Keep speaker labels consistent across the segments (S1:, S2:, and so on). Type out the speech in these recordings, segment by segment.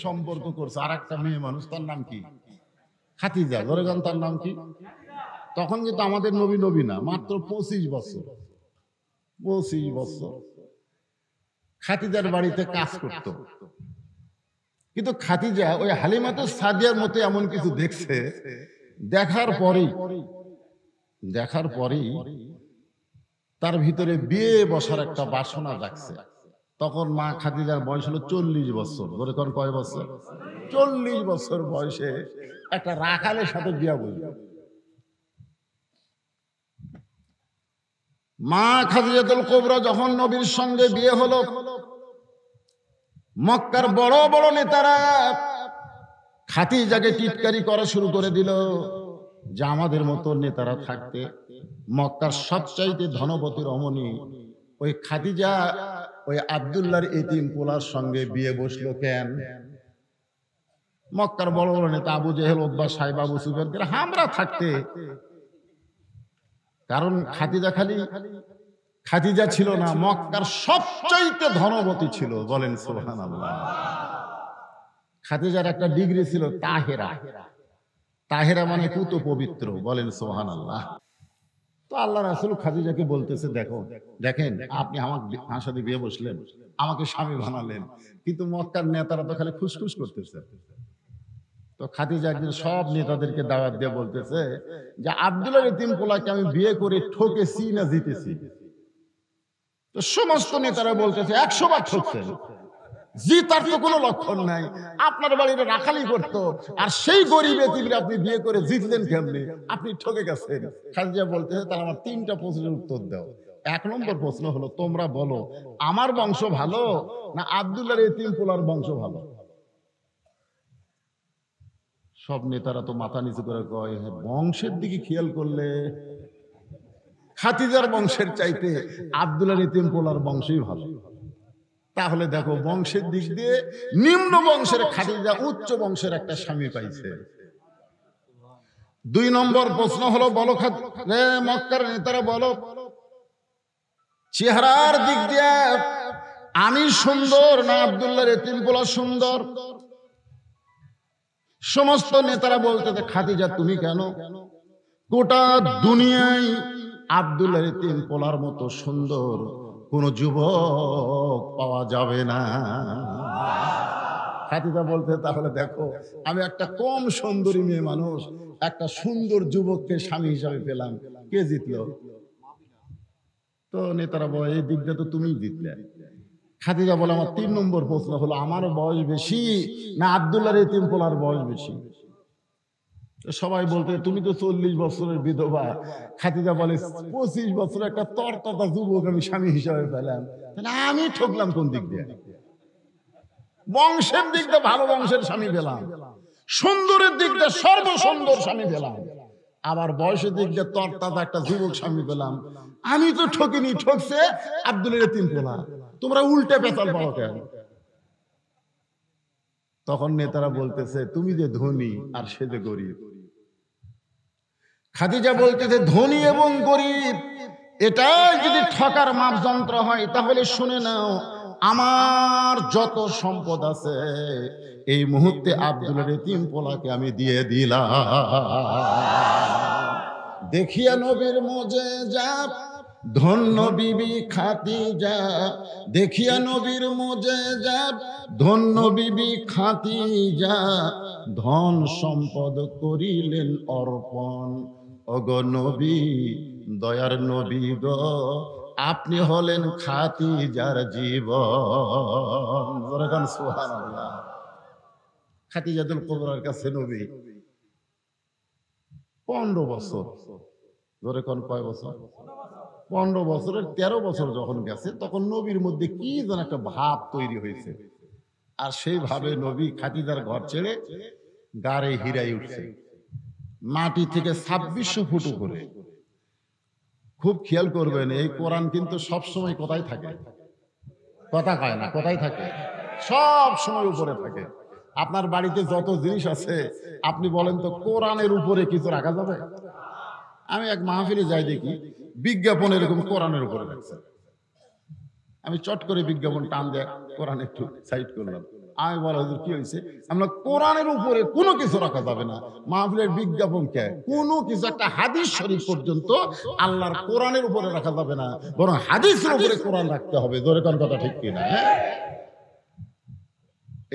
S1: সম্পর্ক করছে আর একটা মেয়ে মানুষ, তার নাম কি? খাদিজা। ধরে গান, তার নাম কি? তখন কিন্তু আমাদের নবী নবী না, মাত্র 25 বছর। 25 বছর খাদিজার বাড়িতে কাজ করত। কিন্তু খাদিজা ওই হালিমাতুস সাদিয়ার মতো এমন কিছু দেখছে, দেখার পরেই তার ভিতরে বিয়ে বসার একটা বাসনা জাগছে। তখন মা খাদিজার বয়স হলো 40 বছর। ধরে কোন কয় বছর? 40 বছর বয়সে একটা রাখালের সাথে বিয়ে বসবে। মা খাদিজাতুল কুবরা যখন নবীর সঙ্গে বিয়ে হলো, মক্কার বড় বড় নেতারা খাদিজাকে টিটকারি করা শুরু করে দিল যে আমাদের মতো নেতারা থাকতে মক্কার সবচাইতে ধনবতী রমণী ওই খাদিজা ওই আব্দুল্লাহর এতিম পোলার সঙ্গে বিয়ে বসলো কেন? মক্কার বড় বড় নেতা আবু জেহেল, উতবা, সাইবা, আবু সুফিয়ান আমরা থাকতে। কারণ খাদিজা ছিল না, মক্কার সবচাইতে ধনবতী ছিল। বলেন সুবহানাল্লাহ। খাদিজার একটা ডিগ্রি ছিল তাহেরা। তাহেরা মানে পুত পবিত্র। বলেন সুবহানাল্লাহ। তো আল্লাহ রাসূল খাদিজাকে বলতেছে, দেখেন আপনি আমার সাথে বিয়ে বসলেন, আমাকে স্বামী বানালেন, কিন্তু মক্কার নেতারা তো খালি খুশখুশ করতেছে। তো খাদিজা একদিন সব নেতাদেরকে দাওয়াত দিয়ে বলতেছে যে আব্দুল্লাহর এতিম পোলাকে আমি বিয়ে করে ঠকেছি না জিতেছি? তো সমস্ত নেতারা বলতেছে 100 বার ঠকছেন, জিতার তো কোনো লক্ষণ নাই। আপনার বাড়িতে রাখালি করতো, আর সেই গরিব এতিমরে আপনি বিয়ে করে জিতলেন কেমনে? আপনি ঠকে গেছেন। খাদিজা বলতেছে তাহলে আমার 3টা প্রশ্নের উত্তর দাও। 1 নম্বর প্রশ্ন হলো, তোমরা বলো আমার বংশ ভালো না আব্দুল্লাহর এতিম পোলার বংশ ভালো? সব নেতারা তো মাথা নিচু করে কয়, বংশের দিকে খেয়াল করলে খাদিজার বংশের চাইতে আব্দুল্লাহর এতিম পোলার বংশই ভালো। তাহলে দেখো, বংশের দিক দিয়ে নিম্ন বংশের খাদিজা উচ্চ বংশের একটা স্বামী পাইছে। 2 নম্বর প্রশ্ন হলো, বলো মক্কার নেতারা বলো, চেহারার দিক দিয়ে আমি সুন্দর না আব্দুল্লাহর এতিম পোলা সুন্দর? সমস্ত নেতারা বলতে, খাদিজা তুমি কেন, গোটা দুনিয়ায় আব্দুল্লাহর এতিম পোলার মতো সুন্দর কোন যুবক পাওয়া যাবে না। খাদিজা বলতে, তাহলে দেখো আমি একটা কম সুন্দরী মেয়ে মানুষ একটা সুন্দর যুবককে স্বামী হিসাবে পেলাম, কে জিতলো? তো নেতারা বলে এই দিকটা তো তুমিই জিতলে। খাদিজা বলে আমার 3 নম্বর প্রশ্ন হলো, আমার বয়স বেশি না আব্দুল্লাহর এতিম পোলার বয়স বেশি? সবাই বলতে, তুমি তো 40 বছরের বিধবা। খাদিজা বলে 25 বছরের একটা তরতাজা যুবক আমি স্বামী হিসাবে পেলাম, তাহলে আমি ঠকলাম কোন দিক দিয়ে? বংশের দিক দিয়ে ভালো বংশের স্বামী পেলাম, সুন্দরের দিক দিয়ে সর্বসুন্দর স্বামী পেলাম, আবার বয়সের দিক দিয়ে তরতাজা একটা যুবক স্বামী পেলাম। আমি তো ঠকিনি, ঠকছে আব্দুল্লাহর এতিম পোলা। তোমরা উল্টে পেঁচাল পাও কেন? তখন নেতারা বলতেছে, তুমি যে ধনী আর সে যে গরিব। খাদিজা বলতেছে, ধনী এবং গরিব এটাই যদি ঠকার মাপযন্ত্র হয়, তাহলে শুনে নাও আমার যত সম্পদ আছে এই মুহূর্তে আব্দুল্লাহর এতিম পোলাকে আমি দিয়ে দিলাম। দেখিয়া নবীর মুজিজাত ধন্য বিবি খাদিজা, দেখিয়া নবীর মুজিজাত ধন্য বিবি খাদিজা, ধন সম্পদ করিলেন অর্পণ। ওগো নবী, দয়ার নবী গো, আপনি হলেন খাদিজার জীবন। সুবহানাল্লাহ। খাদিজাতুল কুবরার কাছে নবী 15 বছর। ধরে কোন কয় বছর? 15 বছরের 13 বছর যখন গেছে, তখন নবীর মধ্যে কি যেন একটা ভাব তৈরি হয়েছে, আর সেই ভাবে নবী খাদিজার ঘর ছেড়ে গাড়ে হিরাই উঠছে, মাটি থেকে 2600 ফুট উপরে। খুব খেয়াল করবেন, এই কোরআন কিন্তু সবসময় কোথায় থাকে? কথা কয় না, কোথায় থাকে? সব সময় উপরে থাকে। আপনার বাড়িতে যত জিনিস আছে আপনি বলেন তো, কোরআনের উপরে কিছু রাখা যাবে? আমি এক মাহফিলে যাই, দেখি বিজ্ঞাপন এরকম কোরআনের উপরে রাখছে। আমি চট করে বিজ্ঞাপন টান দিয়ে কোরআন একটু সাইড করলাম, আমি বলা হুজুর কি হয়েছে? আমরা কোরআনের উপরে কোনো কিছু রাখা যাবে না, মাহফিলের বিজ্ঞাপন কে কোনো কিছু একটা হাদিস শরীফ পর্যন্ত আল্লাহর কোরআনের উপরে রাখা যাবে না, বরং হাদিসের উপরে কোরআন রাখতে হবে। জোরে কোন কথা ঠিক কিনা?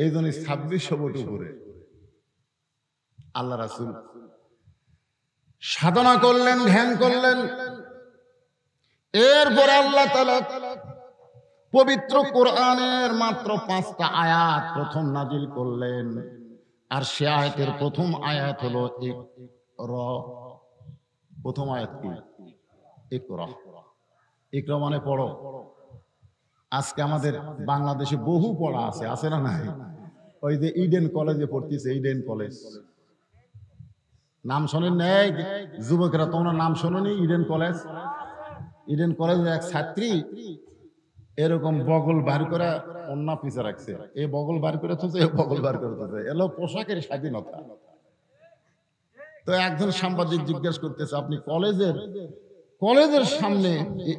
S1: এই জন্য 2600 ফুট উপরে আল্লাহ রাসূল সাধনা করলেন, ধ্যান করলেন। এরপরে আল্লাহ তাআলা পবিত্র কোরআনের মাত্র 5টা আয়াত প্রথম নাজিল করলেন। আর সে আয়াতের প্রথম আয়াত হলো ইকরা। প্রথম আয়াত কি? ইকরা। ইকরা মানে পড়ো। আজকে আমাদের বাংলাদেশে বহু পড়া আছে, আছে না নাই? ওই যে ইডেন কলেজে পড়তেছে, ইডেন কলেজ নাম শোনেন নাই? যুবকেরা তোমরা নাম শোনোনি? ইডেন কলেজ, ইডেন কলেজের এক ছাত্রী এরকম বগল বার করে অন্য পিছে রাখছে, এই বগল বার করে থাকছে, এই বগল বার করে থাকছে, এলো পোশাকের স্বাধীনতা। তো একজন সাংবাদিক জিজ্ঞেস করতেছে, আপনি কলেজের সামনে,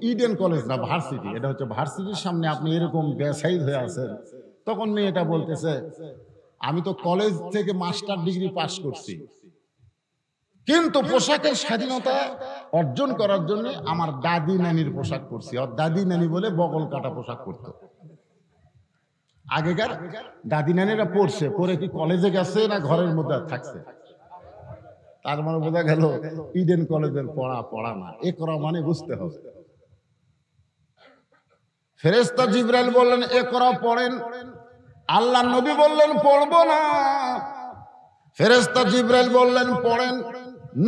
S1: ইডেন কলেজ না ভার্সিটি, এটা হচ্ছে ভার্সিটির সামনে আপনি এরকম বেসাইজ হয়ে আছেন। তখন মেয়েটা বলতেছে, আমি তো কলেজ থেকে মাস্টার ডিগ্রি পাস করছি, কিন্তু পোশাকের স্বাধীনতা অর্জন করার জন্য আমার দাদি নানির পোশাক পরছি। আর দাদি নানি বলে বগল কাটা পোশাক পরতো। আগেকার দাদি নানিরা পরছে, পরে কি কলেজে গেছে না ঘরের মধ্যে থাকছে? তার মানে বোঝা গেল ইডেন কলেজের পড়া না। ইকরা মানে বুঝতে হবে। ফেরেশতা জিবরাইল বললেন ইকরা পড়েন, আল্লাহ নবী বললেন পড়বো না। ফেরেশতা জিবরাইল বললেন পড়েন,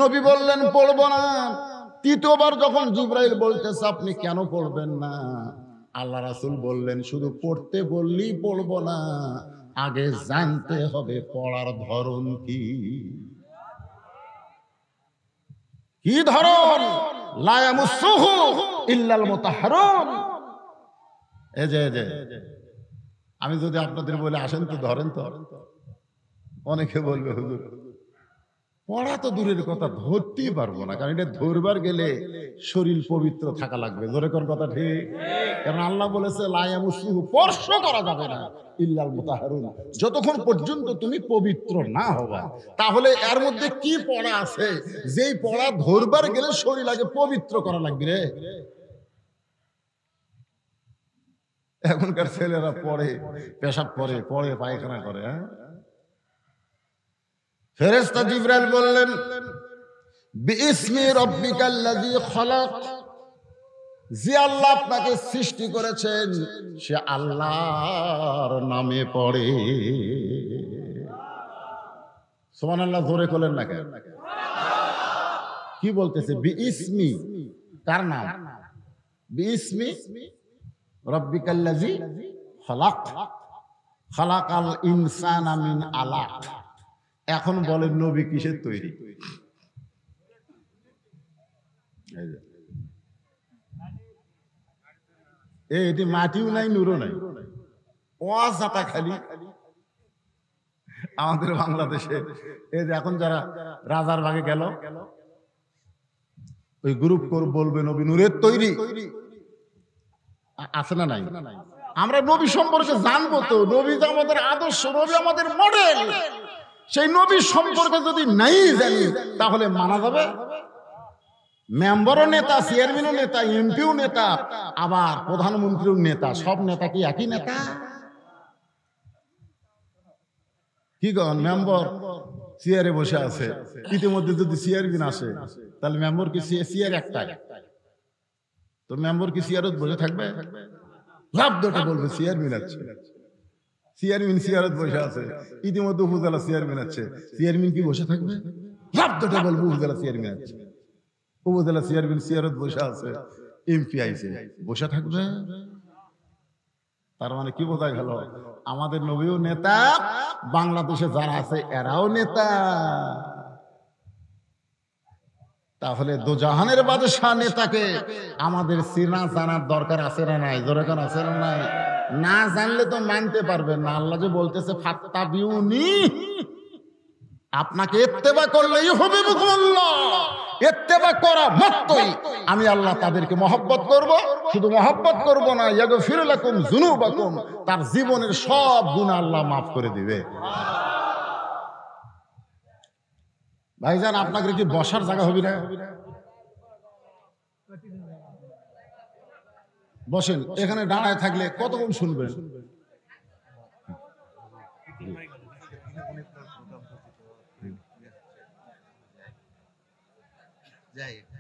S1: নবী বললেন পড়বো না। তৃতীয়বার যখন জিবরাইল বলতেছে আপনি কেন পড়বেন না, আল্লাহ রাসূল বললেন শুধু পড়তে বললেই পড়বো না, আগে জানতে হবে পড়ার ধরন কি। কি ধরন? লা ইয়ামুসুহু ইল্লাল মুতাহহারুন। এই যে আমি যদি আপনাদের বলে আসেন তো ধরেন তো, অনেকে বলবে হুজুর পড়া তো দূরের কথা, ধরতেই পারবো না, কারণ এটা ধরবার গেলে শরীর পবিত্র থাকা লাগবে। জোরে কোন কথা ঠিক? কারণ আল্লাহ বলেছে লা ইয়ামুসুহু, স্পর্শ করা যাবে না, ইল্লাল মুতাহহারুন, যতক্ষণ পর্যন্ত তুমি পবিত্র না হবা। তাহলে এর মধ্যে কি পড়া আছে যেই পড়া ধরবার গেলে শরীর আগে পবিত্র করা লাগবে রে? এখনকার ছেলেরা পড়ে, পেশাব পড়ে পায়খানা করে। ফেরেশতা জিবরাইল বললেন বিইসমি রাব্বিকাল্লাযী খালাক, যে আল্লাহ আপনাকে সৃষ্টি করেছেন সে আল্লাহর নামে পড়ে। সুবহানাল্লাহ, জোরে বলেন না কেন? কি বলতেছে? বিইসমি, কার নাম? বিইসমি রাব্বিকাল্লাযী খালাক, খালাকাল ইনসানা মিন আলাক। এখন বলেন নবী কিসের তৈরি? এটি মাটিও নাই, নুরও নাই, অজাতা খালি। আমাদের বাংলাদেশে এই যে এখন যারা রাজার ভাগে গেল, ওই গ্রুপ বলবে নবী নূরের তৈরি, আছে না নাই? আমরা নবী সম্পর্কে জানবো তো, নবী যে আমাদের আদর্শ, নবী আমাদের মডেল, সেই নবী সম্পর্কে যদি নাই জানি তাহলে মানা যাবে? মেম্বারও নেতা, চেয়ারম্যানও নেতা, এমপিও নেতা, আবার প্রধানমন্ত্রীও নেতা, সব নেতা কি একই নেতা? কি কন? মেম্বার চেয়ারে বসে আছে, ইতিমধ্যে যদি চেয়ারম্যান আসে তাহলে মেম্বার কি চেয়ার একটাই? তো মেম্বার কি চেয়ারত বসে থাকবে? লাভ দুটো বলবে চেয়ারম্যান আছে, চেয়ারম্যান চেয়ারত বসে আছে, ইতিমধ্যে উপজেলা চেয়ারম্যান আছে, চেয়ারম্যান কি বসে থাকবে? লাভ দুটো বলবে উপজেলা চেয়ারম্যান আছে, উপজেলা চেয়ারম্যান চেয়ারত বসে আছে, এমপি আইছে, বসে থাকবে? তার মানে কি বোঝা গেল? আমাদের নবীও নেতা, বাংলাদেশে যারা আছে এরাও নেতা। তাহলে দোজাহানের বাদশাহ নেতাকে আমাদের চেনা জানার দরকার আছে না নাই? দরকার আছে না নাই? না জানলে তো মানতে পারবেন না। আল্লাহ যে বলতেছে ফাত্তাবিউনি, আপনাকে ইত্তেবা করলেই হবে আল্লাহ, ইত্তেবা করা মাত্রই আমি আল্লাহ তাদেরকে মহব্বত করব, শুধু মহব্বত করব না, ইয়াগফির লাকুম যুনুবাকুম, তার জীবনের সব গুনাহ আল্লাহ মাফ করে দিবে। ভাইজান, আপনাদের কি বসার জায়গা হবে না? বসেন, এখানে দাঁড়ায় থাকলে কতক্ষণ শুনবেন?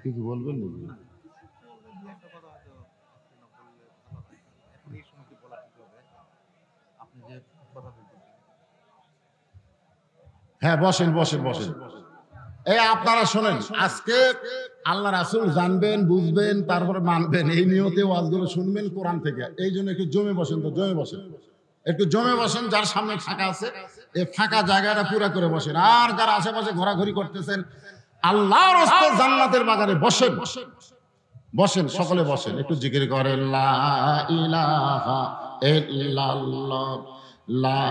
S1: কিছু বলবেন নাকি? হ্যাঁ, বসেন বসেন বসেন। এই আপনারা শোনেন, আজকে আল্লাহ রাসূল জানবেন, বুঝবেন, তারপরে মানবেন, এই নিয়তে ওয়াজগুলো শুনবেন কোরআন থেকে। এই জন্য একটু জমে বসেন, তো জমে বসেন, একটু জমে বসেন। যার সামনে ফাঁকা আছে এই ফাঁকা জায়গাটা পুরো করে বসেন। আর যারা আশেপাশে ঘোরাঘুরি করতেছেন, আল্লাহর রাস্তে জান্নাতের বাগানে বসেন, বসেন, সকলে বসেন, একটু জিকির করেন লা ইলাহা ইল্লাল্লাহ, লা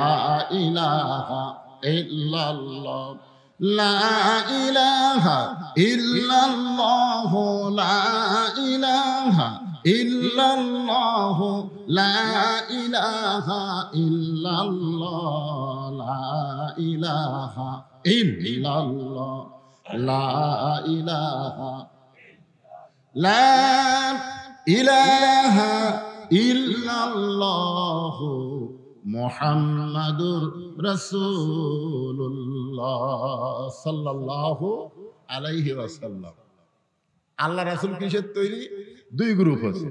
S1: ইলাহা ইল্লাল্লাহ, লা ইলাহা ইল্লাল্লাহ, লা ইলাহা ইল্লাল্লাহ, লা ইলাহা ইল্লাল্লাহ, লা ইলাহা ইল্লাল্লাহ, লা ইলাহা, লা ইলাহা ইল্লাল্লাহ মুহাম্মাদুর রাসূলুল্লাহ সাল্লাল্লাহু আলাইহি ওয়াসাল্লাম। আল্লাহ রাসূল কিসের তৈরি? দুই গ্রুপ আছে,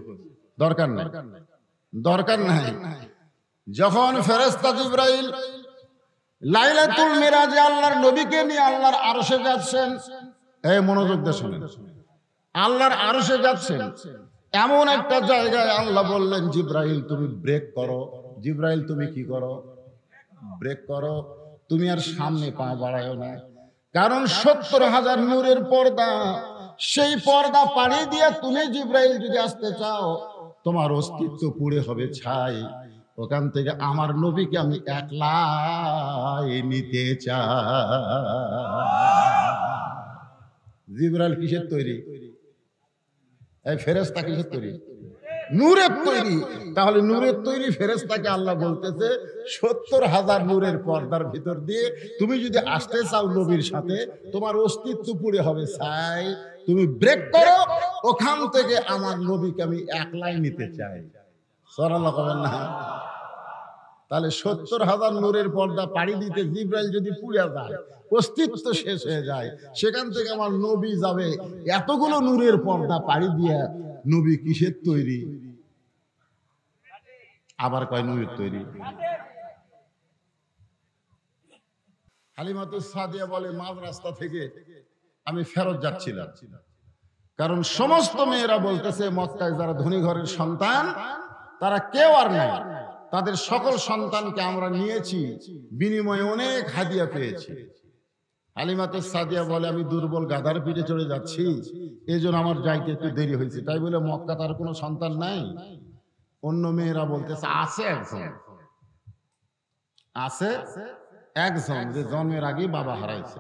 S1: দরকার নাই, দরকার নাই। যখন ফেরেশতা জিবরাইল লাইলাতুল মিরাজে আল্লাহর নবীকে নিয়ে আল্লাহর আরশে যাচ্ছেন, এই মনোযোগ দিয়ে শুনেন, আল্লাহর আরশে যাচ্ছেন, এমন একটা জায়গায় আল্লাহ বললেন জিবরাইল তুমি ব্রেক করো। জিবরাইল তুমি কি করো? ব্রেক করো, তুমি আর সামনে পা বাড়ায়ো না, কারণ 70,000 নূরের পর্দা, সেই পর্দা পাড়ি দিয়ে তুমি জিবরাইল যদি আসতে চাও, তোমার অস্তিত্ব পুড়ে হবে ছাই। ওখান থেকে আমার নবীকে আমি একলাই নিতে চাই। জিবরাইল কিসের তৈরি? এই ফেরেশতা কিসের তৈরি? নূরের তৈরি। তাহলে নূরের তৈরি ফেরেশতাকে আল্লাহ বলতেছে 70,000 নূরের পর্দার ভিতর দিয়ে তুমি যদি আসতে চাও নবীর সাথে, তোমার অস্তিত্ব পুড়ে হবে ছাই। তুমি ব্রেক করো, ওখান থেকে আমার নবীকে আমি একলাই নিতে চাই। সুবহানাল্লাহ বলেন না? তাহলে 70,000 নূরের পর্দা পাড়ি দিতে জিবরাইল যদি পুড়ে যায়, অস্তিত্ব শেষ হয়ে যায়, সেখান থেকে আমার নবী যাবে এতগুলো নূরের পর্দা পাড়ি দিয়ে। নবী কিসের তৈরি? আবার কয় নূরের তৈরি। হালিমাতুস সাদিয়া বলে মাঝ রাস্তা থেকে আমি ফেরত যাচ্ছিলাম, কারণ সমস্ত মেয়েরা বলতেছে মক্কায় যারা ধনী ঘরের সন্তান তারা কেউ আর নাই, তাদের সকল সন্তানকে আমরা নিয়েছি, বিনিময়ে অনেক হাদিয়া পেয়েছি। হালিমাতুস সাদিয়া বলে আমি দুর্বল গাধার পিঠে চড়ে যাচ্ছি, এই জন্য আমার যাইতে একটু দেরি হয়েছে। তাই বলে মক্কা তার কোনো সন্তান নাই? অন্য মেয়েরা বলতেছে আছে একজন, আছে একজন যে জন্মের আগে বাবা হারাইছে।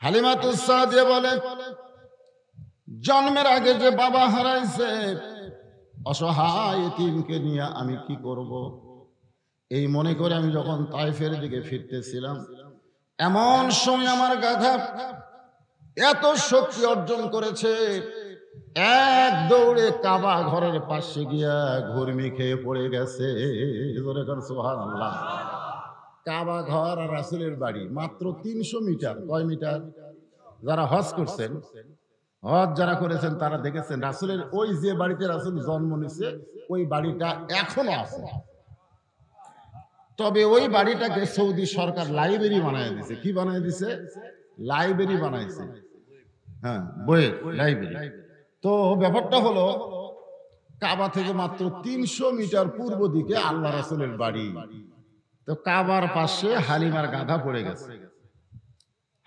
S1: হালিমাতুস সাদিয়া বলে জন্মের আগে যে বাবা হারাইছে, অসহায় এতিমকে নিয়ে আমি কি করব? এই মনে করে আমি যখন তায়েফের দিকে ফিরতেছিলাম, এমন সময় আমার গাধা এত শক্তি অর্জন করেছে, এক দৌড়ে কাবা ঘরের পাশে গিয়া ঘুরমি খেয়ে পড়ে গেছে। সুবহানাল্লাহ। কাবা ঘর আর রাসূলের বাড়ি মাত্র 300 মিটার। কয় মিটার? যারা হজ করছেন, হজ যারা করেছেন তারা দেখেছেন রাসূলের ওই যে বাড়িতে রাসূল জন্ম নিছে ওই বাড়িটা এখনো আছে। তবে ওই বাড়িটাকে সৌদি সরকার লাইব্রেরি বানায় দিছে। কি বানায় দিছে? লাইব্রেরি বানাইছে। হ্যাঁ, বইয়ের লাইব্রেরি। তো ব্যাপারটা হলো কাবা থেকে মাত্র 300 মিটার পূর্ব দিকে আল্লাহ রাসূলের বাড়ি। তো কাবার পাশে হালিমার গাধা পড়ে গেছে।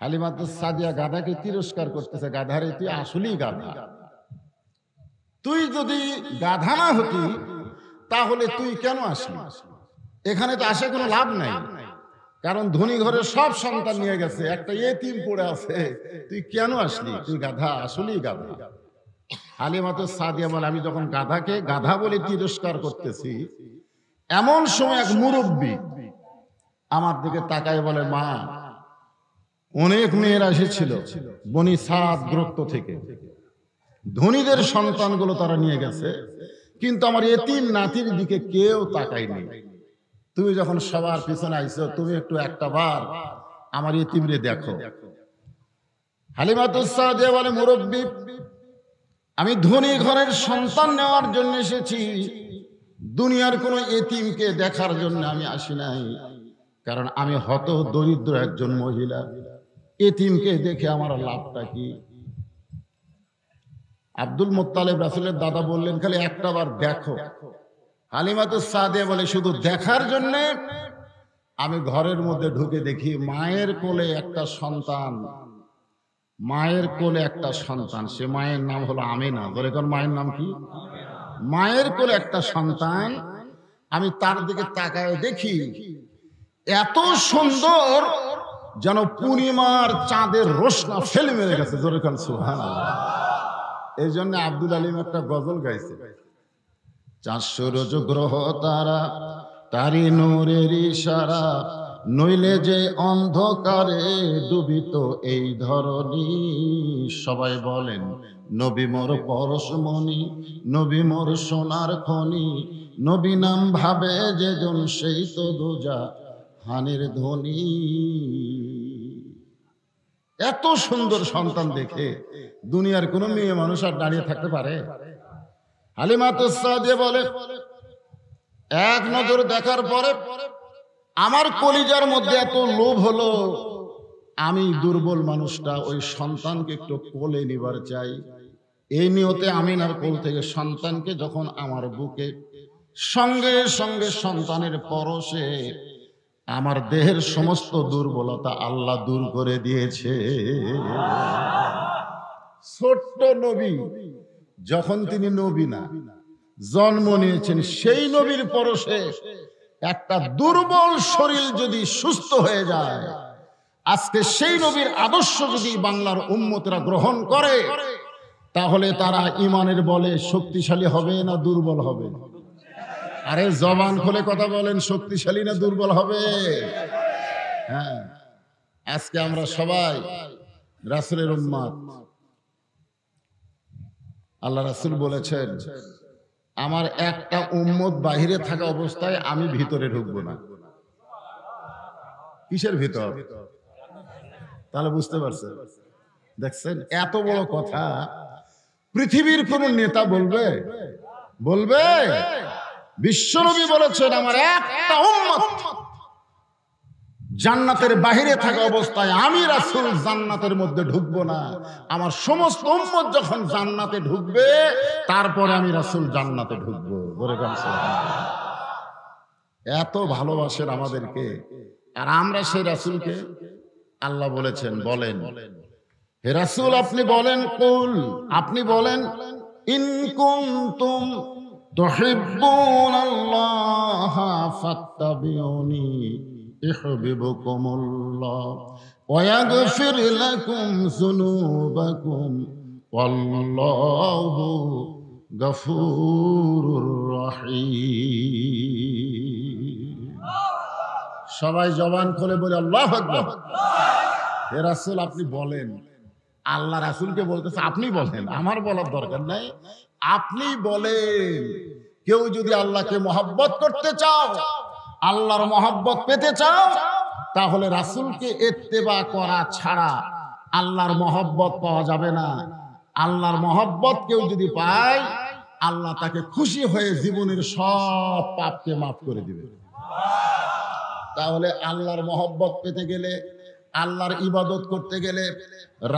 S1: হালিমাতুস সাদিয়া গাধাকে তিরস্কার করতেছে, গাধারে তুই আসলেই গাধা, তুই যদি গাধা না হতি তাহলে তুই কেন আসলি? এখানে তো আসে কোনো লাভ নাই, কারণ ধনী ঘরের সব সন্তান নিয়ে গেছে, একটা এতিম পড়ে আছে, তুই কেন আসলি? তুই গাধা, আসলেই গাধা। হালিমাতুস সাদিয়া বলে, আমি যখন গাধাকে গাধা বলে তিরস্কার করতেছি, এমন সময় এক মুরব্বী আমার দিকে তাকায় বলে, মা, অনেক মেয়েরা এসেছিল বনি সাদ গোত্র থেকে, ধনীদের সন্তানগুলো তারা নিয়ে গেছে, কিন্তু আমার এতিম নাতির দিকে কেউ তাকায়নি। তুমি যখন সবার পিছনে আইছো, তুমি একটু একটা বার আমার এতিমরে দেখো। হালিমাতুস সাদিয়া বলে, মুরব্বী, আমি ধনী ঘরের সন্তান নেওয়ার জন্য এসেছি, দুনিয়ার কোনো এতিমকে দেখার জন্য আমি আসি নাই। কারণ আমি হত দরিদ্র একজন মহিলা, এতিমকে দেখে আমার লাভটা কি? আব্দুল মুত্তালিব রাসূলের দাদা বললেন, খালি একটা বার দেখো। হালিমাতুস সাদিয়া বলে, শুধু দেখার জন্য আমি ঘরের মধ্যে ঢুকে দেখি মায়ের কোলে একটা সন্তান, মায়ের কোলে একটা সন্তান, সে মায়ের নাম হলো আমিনা। ধরে কোন মায়ের নাম কি? মায়ের কোলে একটা সন্তান। আমি তার দিকে তাকায় দেখি এত সুন্দর, যেন পূর্ণিমার চাঁদের রোশনা ফেলে মেরে গেছে। জোরে কোন সুবহানাল্লাহ। এই জন্য আব্দুল আলিম একটা গজল গাইছে, 400 রোজ গ্রহ তারা, তারি নূরের ইশারা, নইলে যে অন্ধকারে ডুবিত এই ধরনী। সবাই বলেন, নবী মোর পরশমণি, নবী মোর সোনার খনি, নবী নাম ভাবে যেজন সেই তো দোজা হানের ধ্বনি। এত সুন্দর সন্তান দেখে দুনিয়ার কোন মেয়ে মানুষ আর দাঁড়িয়ে থাকতে পারে? হালিমাতুস সাদিয়া বলে, এক নজর দেখার পরে আমার কলিজার মধ্যে এত লোভ হলো, আমি দুর্বল মানুষটা ওই সন্তানকে একটু কোলে নিবার চাই। এই নিয়তে আমিনার কোল থেকে সন্তানকে যখন আমার বুকে, সঙ্গে সঙ্গে সন্তানের পরশে আমার দেহের সমস্ত দুর্বলতা আল্লাহ দূর করে দিয়েছে। ছোট্ট নবী, যখন তিনি নবী না, জন্ম নিয়েছেন, সেই নবীর পরশে একটা দুর্বল শরীর যদি সুস্থ হয়ে যায়, আজকে সেই নবীর আদর্শ যদি বাংলার উম্মতরা গ্রহণ করে, তাহলে তারা ইমানের বলে শক্তিশালী হবে না দুর্বল হবে? আরে জবান খুলে কথা বলেন, শক্তিশালী না দুর্বল হবে? হ্যাঁ, আজকে আমরা সবাই রাসূলের উম্মত। আল্লাহ রাসূল বলেছেন, আমার একটা উম্মত বাহিরে থাকা অবস্থায় আমি ভিতরে ঢুকবো না। কিসের ভিতর? তাহলে বুঝতে পারছেন? দেখছেন, এত বড় কথা পৃথিবীর কোন নেতা বলবে? বলবে? বিশ্বনবী বলেছেন, আমার একটা উম্মত জান্নাতের বাহিরে থাকা অবস্থায় আমি রাসূল জান্নাতের মধ্যে ঢুকবো না। আমার সমস্ত উম্মত যখন জান্নাতে ঢুকবে, তারপরে আমি রাসূল জান্নাতে ঢুকবো। বলে বলেন সুবহানাল্লাহ। এত ভালোবাসেন আমাদেরকে, আর আমরা সেই রাসূলকে, আল্লাহ বলেছেন, বলেন হে রাসূল আপনি বলেন, কুল, আপনি বলেন, ইন কুনতুম তুহিব্বুনাল্লাহ ফাত্তাবিউনি ইউহিব্বুকুমুল্লাহ ওয়া ইয়াগফির লাকুম যুনুবাকুম ওয়াল্লাহু গফুরুর রহিম। সবাই জবান খুলে বলে আল্লাহু আকবার। হে রাসূল আপনি বলেন। আল্লাহ রাসূলকে বলতেছে, আপনি বলেন, আমার বলার দরকার নাই, আপনি বলেন। কেউ যদি আল্লাহকে মহব্বত করতে চাও, আল্লাহর মহব্বত পেতে চাও, তাহলে রাসূলকে ইত্তেবা করা ছাড়া আল্লাহর মহব্বত পাওয়া যাবে না। আল্লাহর মহব্বত কেউ যদি পায়, আল্লাহ তাকে খুশি হয়ে জীবনের সব পাপকে মাফ করে দিবে। তাহলে আল্লাহর মহব্বত পেতে গেলে, আল্লাহর ইবাদত করতে গেলে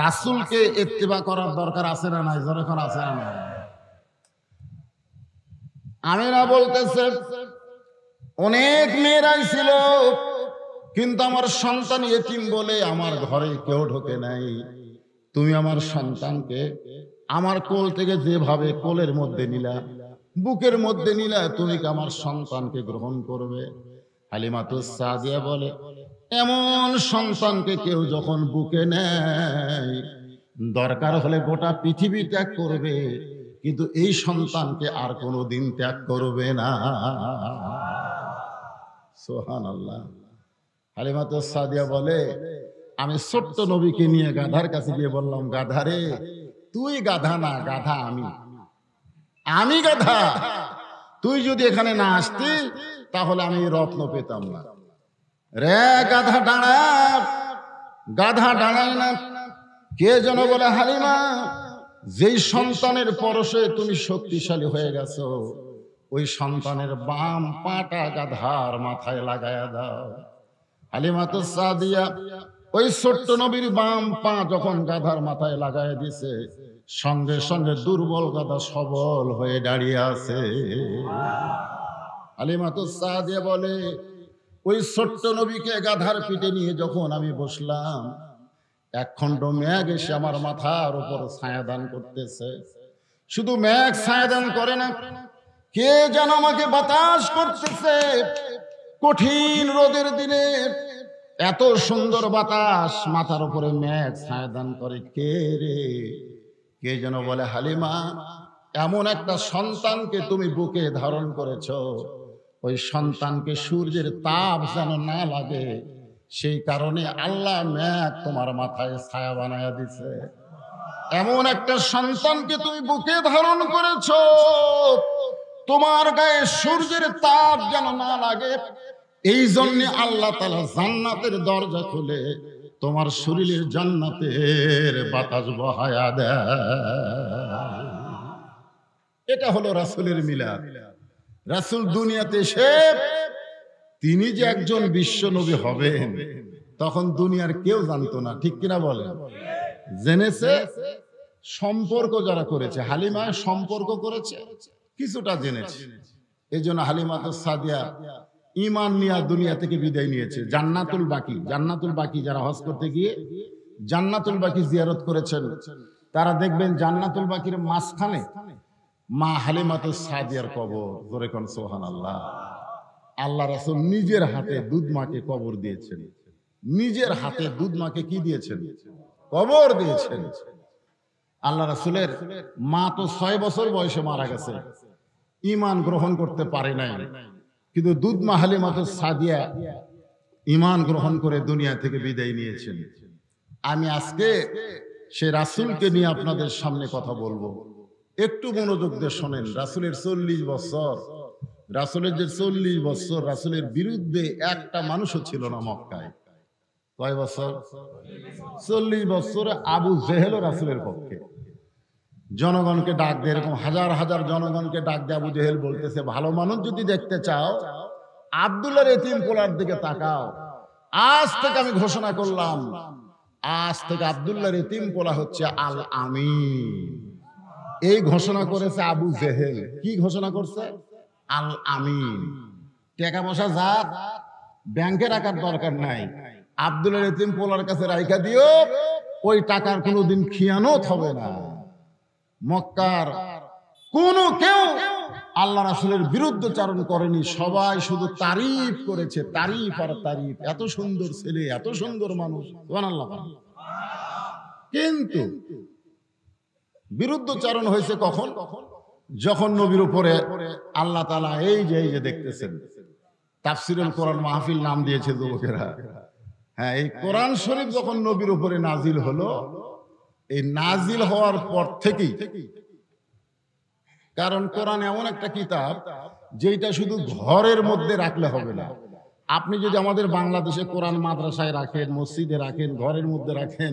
S1: রাসূলকে ইত্তেবা করার দরকার আছে না নাই? যখন আছে না নাই? আমিনা বলতেছে, অনেক মেয়েরাই ছিল, কিন্তু আমার সন্তান এতিম বলে আমার ঘরে কেউ ঢোকে নাই। তুমি আমার সন্তানকে আমার কোল থেকে যেভাবে কোলের মধ্যে নিলা, বুকের মধ্যে নিলা, তুমি কি আমার সন্তানকে গ্রহণ করবে? হালিমাতুস সাদিয়া বলে, এমন সন্তানকে কেউ যখন বুকে নেয়, দরকার হলে গোটা পৃথিবী ত্যাগ করবে, কিন্তু এই সন্তানকে আর কোনোদিন ত্যাগ করবে না। সুবহানাল্লাহ। হালিমাতুস সাদিয়া বলে, আমি ছোট্ট নবীকে নিয়ে গাধার কাছে গিয়ে বললাম, গাধা রে, তুই গাধা না, গাধা আমি গাধা। তুই যদি এখানে না আসতি তাহলে আমি রত্ন পেতাম না। রে গাধা ডানা, গাধা ডানায় না। কে যেন বলে, হালিমা, যেই সন্তানের পরশে তুমি শক্তিশালী হয়ে গেছো, ওই সন্তানের বাম পাটা গাধার মাথায় লাগায়া দাও। হালিমাতুস সাদিয়া ওই ছোট্ট নবীর বাম পা যখন গাধার মাথায় লাগায় দিছে, সঙ্গে সঙ্গে দুর্বল গাধা সবল হয়ে দাঁড়িয়ে আছে। হালিমাতুস সাদিয়া বলে, ওই ছোট্ট নবীকে গাধার পিঠে নিয়ে যখন আমি বসলাম, একখণ্ড মেঘ এসে আমার মাথার উপর ছায়াদান করতেছে। শুধু মেঘ ছায়াদান করে না, কে যেন আমাকে বাতাস করতেছে। কঠিন রোদের দিনে এত সুন্দর বাতাস, মাথার উপরে মেঘ ছায়াদান করে। কে রে? কে যেন বলে, হালিমা, এমন একটা সন্তানকে তুমি বুকে ধারণ করেছ, ওই সন্তানকে সূর্যের তাপ যেন না লাগে, সেই কারণে আল্লাহ মেঘ তোমার মাথায় ছায়া বানায়া দিছে। এমন একটা সন্তানকে তুমি বুকে ধারণ করেছ, তোমার গায়ে সূর্যের তাপ যেন না লাগে, এই জন্য আল্লাহ তাআলা জান্নাতের দরজা খুলে তোমার শরীরের জান্নাতের বাতাস বহায়া দেয়। এটা হলো রাসূলের মিলাদ। রাসূল দুনিয়াতে এসে তিনি যে একজন বিশ্ব নবী হবেন, তখন দুনিয়ার কেউ জানতো না, ঠিক কিনা বলেন? জেনেছে সম্পর্ক যারা করেছে, হালিমা সম্পর্ক করেছে, কিছুটা জেনেছে। এই জন্য হালিমাতুস সাদিয়া ঈমান নিয়ে দুনিয়া থেকে বিদায় নিয়েছে। জান্নাতুল বাকি, জান্নাতুল বাকি যারা হজ করতে গিয়ে জান্নাতুল বাকি জিয়ারত করেছেন, তারা দেখবেন জান্নাতুল বাকির মাঝখানে মা হালিমাতুস সাদিয়ার কবর। জোরে কোন সুবহানাল্লাহ। আল্লাহ রাসূল নিজের হাতে দুধ মাকে কবর দিয়েছেন। নিজের হাতে দুধ মাকে কি দিয়েছেন? কবর দিয়েছেন। আল্লাহ রাসূলের মা তো 6 বছর বয়সে মারা গেছে, ঈমান গ্রহণ করতে পারে নাই, কিন্তু দুধ মা হালিমাতুস সাদিয়া ঈমান গ্রহণ করে দুনিয়া থেকে বিদায় নিয়েছেন। আমি আজকে সে রাসূলকে নিয়ে আপনাদের সামনে কথা বলবো, একটু মনোযোগ দিয়ে শোনেন। রাসূলের 40 বছর, রাসূলের যে 40 বছর, রাসূলের বিরুদ্ধে একটা মানুষও ছিল না মক্কায়। কয় বছর? 40 বছর আবু জেহেলও রাসূলের পক্ষে। জনগণকে ডাক দিয়ে, এরকম হাজার হাজার জনগণকে ডাক দিয়ে আবু জেহেল বলতেছে, ভালো মানুষ যদি দেখতে চাও, আব্দুল্লাহর এতিম পোলার দিকে তাকাও। আজ থেকে আমি ঘোষণা করলাম, আজ থেকে আব্দুল্লাহর এতিম পোলা হচ্ছে আল আমিন। এই ঘোষণা করেছে আবু জেহেল। কি ঘোষণা করছে? আল আমিন। টাকা পয়সা যা ব্যাংকে রাখার দরকার নাই, আব্দুল্লাহর এতিম পোলার কাছে রাইখা দিও, ওই টাকার কোনোদিন খিয়ানত হবে না। মক্কার কোন কেউ আল্লাহ রাসূলের বিরুদ্ধচারণ করেনি, সবাই শুধু তারিফ করেছে, তারিফ আর তারিফ। এত সুন্দর ছেলে, এত সুন্দর মানুষ, সুবহানাল্লাহ। কিন্তু বিরুদ্ধচারণ হয়েছে কখন? যখন নবীর উপরে আল্লাহ তাআলা এই যে দেখতেছেন, তাফসিরুল কোরআন মাহফিল নাম দিয়েছে যুবকেরা। হ্যাঁ, এই কোরআন শরীফ যখন নবীর উপরে নাজিল হলো, এই নাজিল হওয়ার পর থেকেই, কারণ কোরআন এমন একটা কিতাব যেটা শুধু ঘরের মধ্যে রাখলে হবে না। আপনি যদি আমাদের বাংলাদেশে কোরআন মাদ্রাসায় রাখেন, মসজিদে রাখেন, ঘরের মধ্যে রাখেন,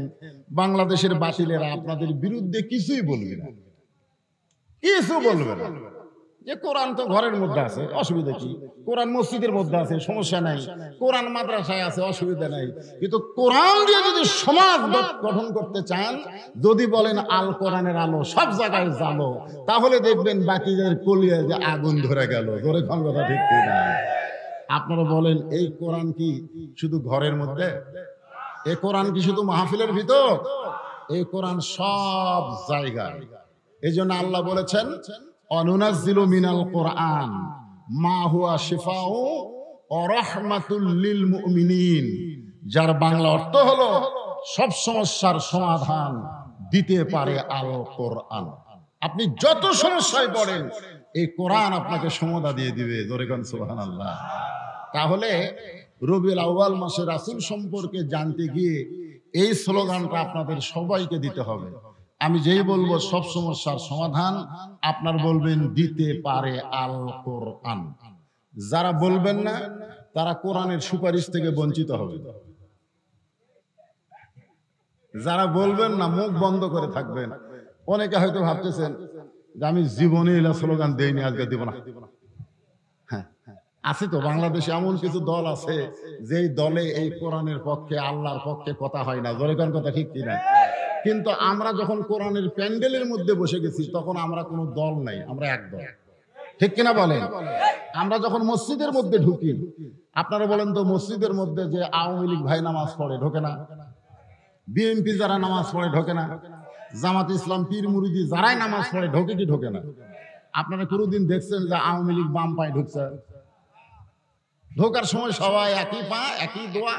S1: বাংলাদেশের বাতিলেরা আপনাদের বিরুদ্ধে কিছুই বলবে না, কিছু বলবে না। যে কোরআন তো ঘরের মধ্যে আছে, অসুবিধা কি? কোরআন মসজিদের মধ্যে আছে, সমস্যা নাই। কোরআন মাদ্রাসায় আছে, অসুবিধা নাই। কিন্তু কোরআন দিয়ে যদি সমাজ গঠন করতে চান, যদি বলেন আল কোরআনের আলো সব জায়গায় জ্বালো, তাহলে দেখবেন বাকিদের কলিয়ে যে আগুন ধরে গেল। ধরে কোন কথা ঠিক না? আপনারা বলেন, এই কোরআন কি শুধু ঘরের মধ্যে? এই কোরআন কি শুধু মাহফিলের ভিতর? এই কোরআন সব জায়গায়। এই জন্য আল্লাহ বলেছেন, অনুনাজ্জিলু মিনাল কোরআন মা হুয়া শিফাউ ওয়া রাহমাতুল লিল মুমিনিন। যার বাংলা অর্থ হলো সব সমস্যার সমাধান দিতে পারে আল কোরআন। আপনি যত সমস্যায় পড়েন এই কোরআন আপনাকে সমাধা দিয়ে দিবে। জোরে কোন সুবহানাল্লাহ। তাহলে রবিউল আউয়াল মাসে রাসূল সম্পর্কে জানতে গিয়ে এই স্লোগানটা আপনাদের সবাইকে দিতে হবে। আমি যেই বলবো সব সমস্যার সমাধান, আপনার বলবেন দিতে পারে আল কোরআন। যারা বলবেন না তারা কোরআনের সুপারিশ থেকে বঞ্চিত হবে। যারা বলবেন না মুখ বন্ধ করে থাকবেন। অনেকে হয়তো ভাবতেছেন যে আমি জীবনে এলা স্লোগান দেইনি, আজকে দিব না। হ্যাঁ, আছে তো বাংলাদেশে এমন কিছু দল আছে যেই দলে এই কোরআনের পক্ষে আল্লাহর পক্ষে কথা হয় না। জোরে কোন কথা ঠিক কিনা? কিন্তু আমরা যখন কোরআনের প্যান্ডেলের মধ্যে বসে গেছি তখন আমরা কোনো দল নাই, আমরা এক দল। ঠিক কিনা বলেন? আমরা যখন মসজিদের মধ্যে ঢুকি, আপনারা বলেন তো মসজিদের মধ্যে যে আওয়ামী লীগ ভাই নামাজ পড়ে ঢোকে না? বিএনপি যারা নামাজ পড়ে ঢোকে না? জামাত ইসলাম পীর মুরিদি যারাই নামাজ পড়ে ঢোকে কি ঢোকে না? আপনারা কোনোদিন দেখছেন যে আওয়ামী লীগ বাম পায়ে ঢুকছে? ঢোকার সময় সবাই একই পা একই দোয়া।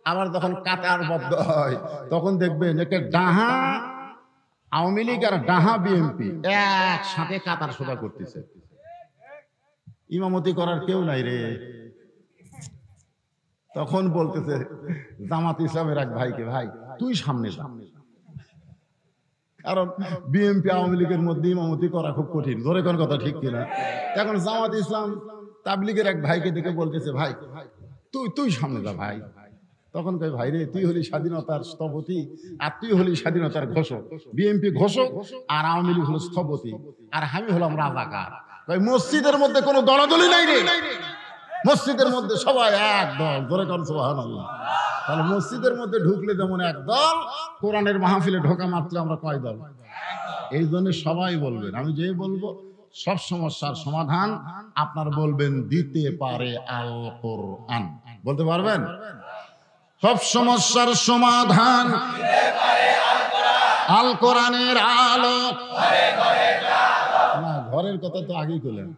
S1: আবার যখন কাতারবদ্ধ হয় তখন দেখবেন একে ডাহা আওয়ামী লীগ আর ডাহা বিএনপি একসাথে কাতার সোজা করতেছে। ইমামতি করার কেউ নাই রে। তখন বলতেছে জামাত ইসলামের এক ভাইকে, ভাই তুই সামনে যা, কারণ বিএনপি আওয়ামী লীগের মধ্যে ইমামতি করা খুব কঠিন। ধরে কোন কথা ঠিক কিনা? এখন জামাত ইসলাম তাবলীগের এক ভাইকে দেখে বলতেছে, ভাই তুই সামনে যা ভাই। তখন কই, ভাই রে তুই হলি স্বাধীনতার স্থপতি আর তুই হলি স্বাধীনতার ঘোষক। বিএনপি ঘোষক আর আওয়ামী লীগ হলো স্থপতি, আর আমি হলাম রাজাকার। কই মসজিদের মধ্যে কোনো দলাদলি নাই রে, মসজিদের মধ্যে সবাই এক দল। ধরে কোন সুবহানাল্লাহ। তাহলে মসজিদের মধ্যে ঢুকলে যেমন এক দল, কোরআনের মাহফিলে ঢোকা মাত্র আমরা কয় দল? এই জন্য সবাই বলবেন, আমি যে বলবো সব সমস্যার সমাধান আপনার বলবেন দিতে পারে আল কোরআন। বলতে পারবেন? সব সমস্যার সমাধান আল কোরআনের আলো। না, ঘরের কথা তো আগেই বললেন।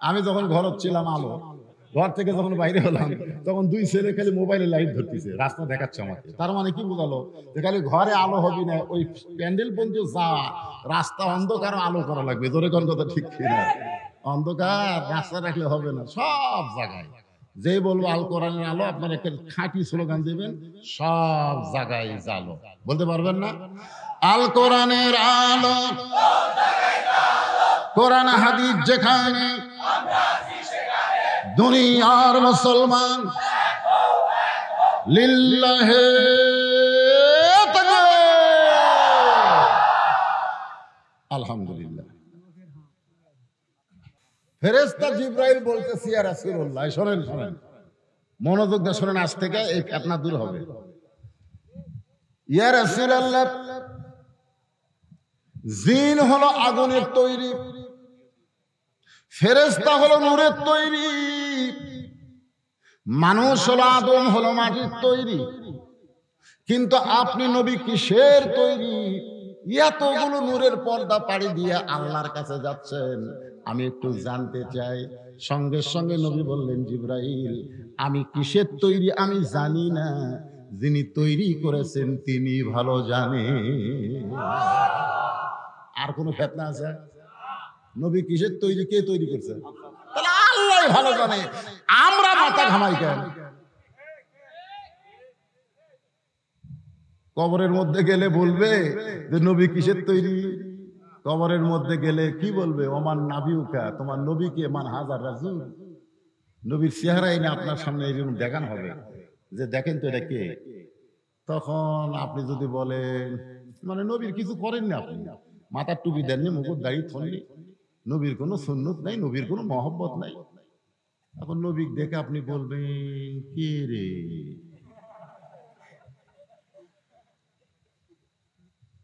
S1: আমি যখন ঘর ছিলাম আলো, ঘর থেকে যখন বাইরে হলাম তখন দুই ছেলে খালি মোবাইলে লাইট ধরতেছে, রাস্তা দেখাচ্ছে আমাকে। তার মানে কি বোঝালো? যে খালি ঘরে আলো হবি না, ওই প্যান্ডেল পর্যন্ত যা রাস্তা অন্ধকার আলো করা লাগবে। ধরে কোন কথা ঠিক কিনা? অন্ধকার রাস্তা রাখলে হবে না, সব জায়গায় যে বলবো আল কোরআনের আলো, আপনার একটা খাঁটি স্লোগান দেবেন, সব জায়গায় জালো। বলতে পারবেন না? আল কোরআনের আলো, কোরআন হাদিস যেখানে, দুনিয়ার মুসলমান লিল্লাহে তাকবীর। আলহামদুলিল্লাহ। ফেরেশতা জিবরাইল বলতেছে, ইয়া রাসূলুল্লাহ, শুনেন শুনেন, মনোযোগ দিয়ে শুনেন, আজ থেকে এই ফিতনা দূর হবে। ইয়া রাসূলুল্লাহ, জিন হলো আগুনের তৈরি, ফেরেশতা হলো নূরের তৈরি, মানুষ হলো আদম হলো মাটির তৈরি, কিন্তু আপনি নবী কিসের তৈরি? এতগুলো নূরের পর্দা পাড়ি দিয়ে আল্লাহর কাছে যাচ্ছেন, আমি একটু জানতে চাই। সঙ্গে সঙ্গে নবী বললেন, জিবরাইল, আমি কিসের তৈরি আমি জানি না, যিনি তৈরি করেছেন তিনি ভালো জানেন। আর কোন ফিতনা আছে? নবী কিসের তৈরি, কে তৈরি করছে? তাহলে আল্লাহ ভালো জানে, আমরা মাথা ঘামাই কেন? কবরের মধ্যে গেলে বলবে যে নবী কিসের তৈরি? কবরের মধ্যে গেলে কি বলবে? ওমান নাবিউকা, তোমার নবীকে মান হাজার রাসূল। নবীর চেহারা এনে আপনার সামনে এরকম দেখানো হবে যে দেখেন তো এটা কে। তখন আপনি যদি বলেন মানে নবীর কিছু করেন না, আপনি মাথার টুপি দেননি, মুকুট দাড়ি থননি, নবীর কোনো সুন্নত নাই, নবীর কোনো মহব্বত নাই, এখন নবী দেখে আপনি বলবেন কে রে?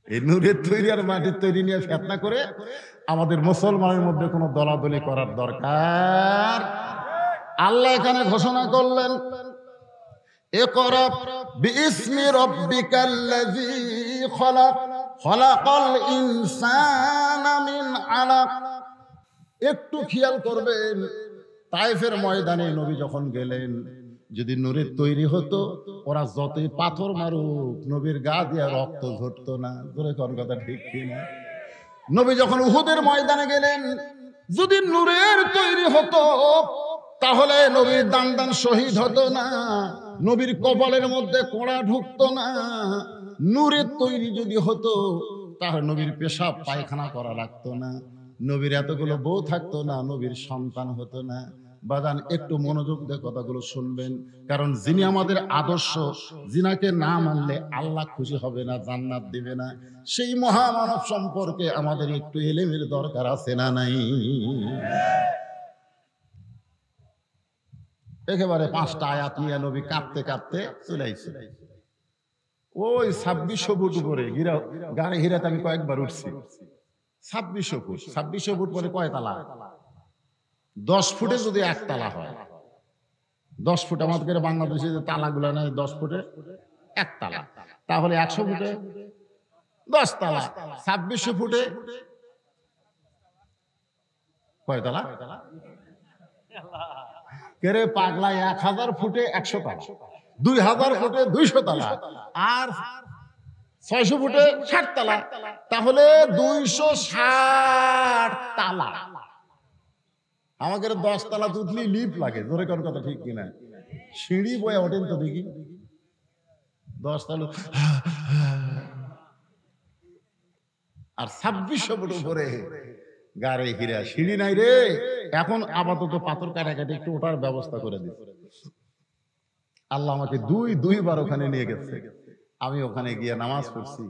S1: এই নূরের তৈরি আর মাটির তৈরি নিয়ে ফিতনা করে আমাদের মুসলমানের মধ্যে কোনো দলাদলি করার দরকার। আল্লাহ এখানে ঘোষণা করলেন, ইকরা বিইসমি রাব্বিকাল্লাযী খলাক, খলাকাল ইনসানা মিন আলাক। একটু খেয়াল করবেন, তায়েফের ময়দানে নবী যখন গেলেন, যদি নূরের তৈরি হতো, ওরা যতই পাথর মারুক নবীর গা দিয়ে রক্ত ঝরতো না। ধরে কোন কথা ঠিক কিনা? নবী যখন উহুদের ময়দানে গেলেন, যদি নূরের তৈরি হতো তাহলে নবীর দান দান শহীদ হতো না, নবীর কপালের মধ্যে কোড়া ঢুকতো না। নূরের তৈরি যদি হতো তাহলে নবীর পেশাব পায়খানা করা লাগতো না, নবীর এতগুলো বউ থাকতো না, নবীর সন্তান হতো না। বাজান একটু মনোযোগ দিয়ে কথাগুলো শুনবেন, কারণ যিনি আমাদের আদর্শ, যিনাকে না মানলে আল্লাহ খুশি হবে না, জান্নাত দিবে না, সেই মহামানব সম্পর্কে আমাদের একটু এলেমের দরকার আছে না নাই? একেবারে 5টা আয়াত নিয়ে নবী কাঁপতে কাঁপতে চলে আইছে। ওই 2600 ফুট উপরে গাড়ি হিরাতে আমি কয়েকবার উঠছি। 2600 ফুট, 2600 ফুট পরে কয় তালা? 10 ফুটে যদি একতলা হয়, 10 ফুট আমাদের বাংলাদেশে যে তালাগুলো নেয় 10 ফুটে একতলা, তাহলে 100 ফুটে 10 তালা, 2600 ফুটে কয় তালা? কেরে পাগলা, 1000 ফুটে 100 তালা, 2000 ফুটে 200 তালা, আর 600 ফুটে 60 তালা, তাহলে 260 তালা। আমাকে 10 তালা তুতলি লিফট লাগে, ধরে কোন কথা ঠিক কিনা? সিঁড়ি বয়ে ওঠেন তো দেখি 10 তালা, আর 2600 ফুট উপরে গাড়ি হিরা, সিঁড়ি নাই রে। এখন আপাতত পাথর কাটাকাটি একটু ওঠার ব্যবস্থা করে দিচ্ছে। আল্লাহ আমাকে দুইবার ওখানে নিয়ে গেছে। আমি ওখানে গিয়ে নামাজ পড়ছি।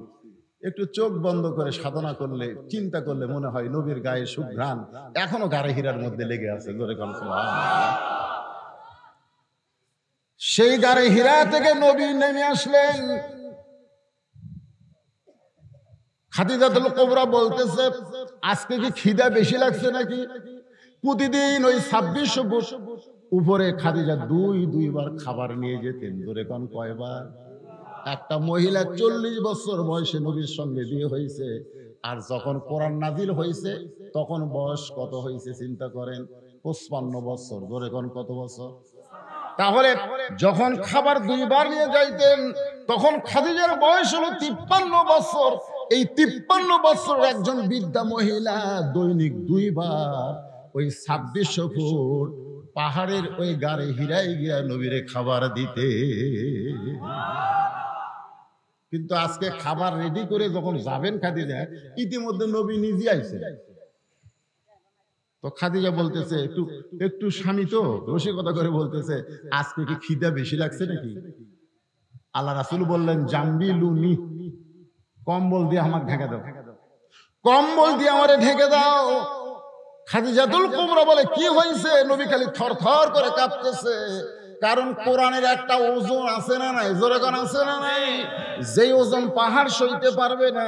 S1: একটু চোখ বন্ধ করে সাধনা করলে, চিন্তা করলে মনে হয় নবীর গায়ে সুঘ্রাণ এখনো গাড়ি হীরার মধ্যে লেগে আছে। জোরে কোন সুবহানাল্লাহ। সেই গাড়ি হীরা থেকে নবী নেমে আসলেন। খাদিজাতুল কুবরা বলতেছে, আজকে কি খিদা বেশি লাগছে নাকি? প্রতিদিন ওই 2600 ফুট উপরে খাদিজা দুইবার খাবার নিয়ে যেতেন। ধরে কোন কয়বার? একটা মহিলা 40 বছর বয়সে নবীর সঙ্গে বিয়ে হয়েছে, আর যখন কোরআন নাজিল হয়েছে তখন বয়স কত হয়েছে চিন্তা করেন? 55 বছর। ধরে কোন কত বছর? তাহলে যখন খাবার দুইবার নিয়ে যাইতেন তখন খাদিজার বয়স হলো 53 বছর। এই 53 বছর একজন বৃদ্ধা মহিলা দৈনিক দুইবার ওই 2600 ফুট পাহাড়ের ওই গাড়ি হিরায় গিয়া নবীরে খাবার দিতে। কিন্তু আজকে খাবার রেডি করে যখন যাবেন খাদিজা, ইতিমধ্যে নবী নিজে আইছে। তো খাদিজা বলতেছে, একটু স্বামী তো রসিকতা করে বলতেছে, আজকে কি খিদা বেশি লাগছে নাকি? আল্লাহ রাসূল বললেন, জাম্বি লুনি, কম্বল দিয়ে আমাকে ঢেকে দাও, কম্বল দিয়ে আমারে ঢেকে দাও। খাদিজাতুল কুবরা বলে, কি হয়েছে? নবী খালি থরথর করে কাঁপতেছে। কারণ কোরআনের একটা ওজন আছে না নাই? জোরে কোন আছে না নাই? যে ওজন পাহাড় সইতে পারবে না,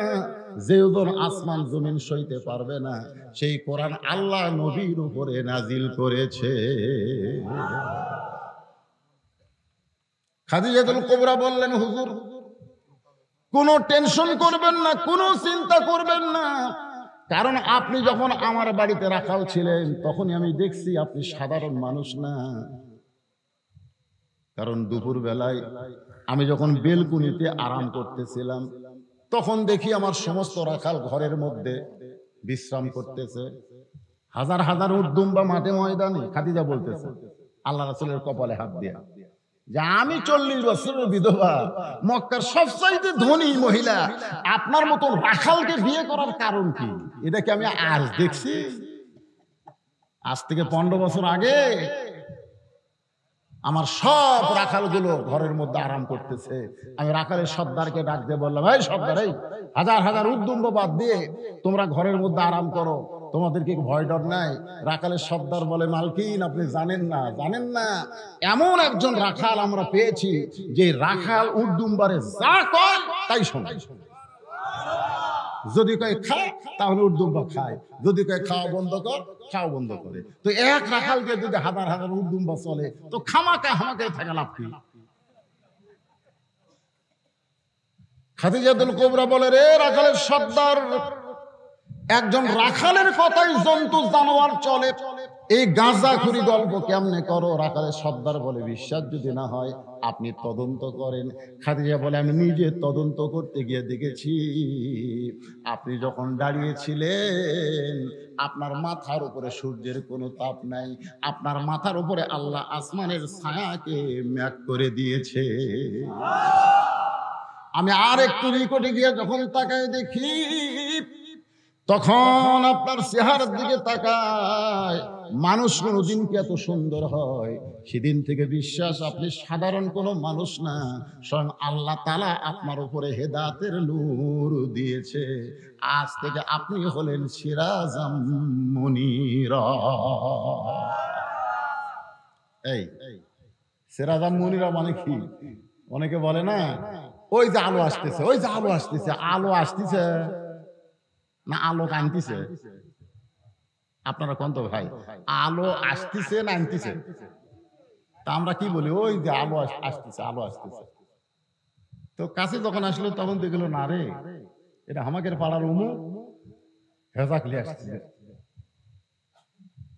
S1: যে ওজন আসমান জমিন সইতে পারবে না, সেই কোরআন আল্লাহ নবীর উপরে নাজিল করেছে। খাদিজাতুল কুবরা বললেন, হুজুর কোনো টেনশন করবেন না, কোনো চিন্তা করবেন না, কারণ আপনি যখন আমার বাড়িতে রাখাল ছিলেন তখনই আমি দেখছি আপনি সাধারণ মানুষ না। কারণ দুপুর বেলায় আমি যখন বেলকুনিতে আরাম করতেছিলাম তখন দেখি আমার সমস্ত রাখাল ঘরের মধ্যে বিশ্রাম করতেছে। হাজার হাজার উট দুম্বা মাঠে ময়দানে। খাদিজা বলতেছে আল্লাহ রাসূলের কপালে হাত দিয়া, যে আমি 40 বছরের বিধবা, মক্কার সবচাইতে ধনী মহিলা, আপনার মতন রাখালকে বিয়ে করার কারণ কি? এটা কি আমি আজ দেখছি? আজ থেকে 15 বছর আগে আমার সব রাখালগুলো ঘরের মধ্যে আরাম করতেছে। আমি রাখালের সর্দারকে ডাক দিয়ে বললাম, এই সর্দার, এই হাজার হাজার উদ্দম্ব বাদ দিয়ে তোমরা ঘরের মধ্যে আরাম করো, তোমাদের কি ভয় ডর নাই? রাখালের সর্দার বলে, মালকিন আপনি জানেন না, এমন একজন রাখাল আমরা পেয়েছি যে রাখাল উদ্দুম্বারে যা কয় তাই শোনে। যদি কয় খা তাহলে উর্দুম্বা খায়, যদি কয় খাওয়া বন্ধ কর খাওয়া বন্ধ করে। তো এক রাখালকে যদি হাজার হাজার উর্দুম্বা চলে তো খামাকা হামাকায় থাকা লাভ কি? খাদিজাতুল কুবরা বলে, রে রাখালের সর্দার, একজন রাখালের কথাই জন্তু জানোয়ার চলে, এই গাঁজাখুরি গল্প কেমনে করো? রাখালের সর্দার বলে, বিশ্বাস যদি না হয় আপনি তদন্ত করেন। খাদিজা বলে, আমি নিজে তদন্ত করতে গিয়ে দেখেছি আপনি যখন দাঁড়িয়েছিলেন আপনার মাথার উপরে সূর্যের কোনো তাপ নাই, আপনার মাথার উপরে আল্লাহ আসমানের ছায়াকে ম্যাক করে দিয়েছে। আমি আর একটু নিকটে গিয়ে যখন তাকায় দেখি, তখন আপনার চেহারার দিকে তাকায়, মানুষ কোনদিন কি এত সুন্দর হয়? সেদিন থেকে বিশ্বাস আপনি সাধারণ কোনো মানুষ না, স্বয়ং আল্লাহ তাআলা আপনার উপরে হেদায়েতের নূর দিয়েছে। আজ থেকে আপনি হলেন সিরাজাম মুনীরা। এই সিরাজাম মুনীরা মানে কি? অনেকে বলে না, ওই যে আলো আসতেছে, ওই যে আলো আসতেছে। আলো আসতেছে না আলো আনতেছে? আপনারা কোন তো ভাই, আলো আসতেছে না আনতেছে? তা আমরা কি বলি? ওই যে আলো আসতেছে, আলো আসতেছে। তো কাছে যখন আসলো তখন দেখলো, না রে, এটা আমাদের পাড়ার উমুক হেজাক লিয়ে আসছে।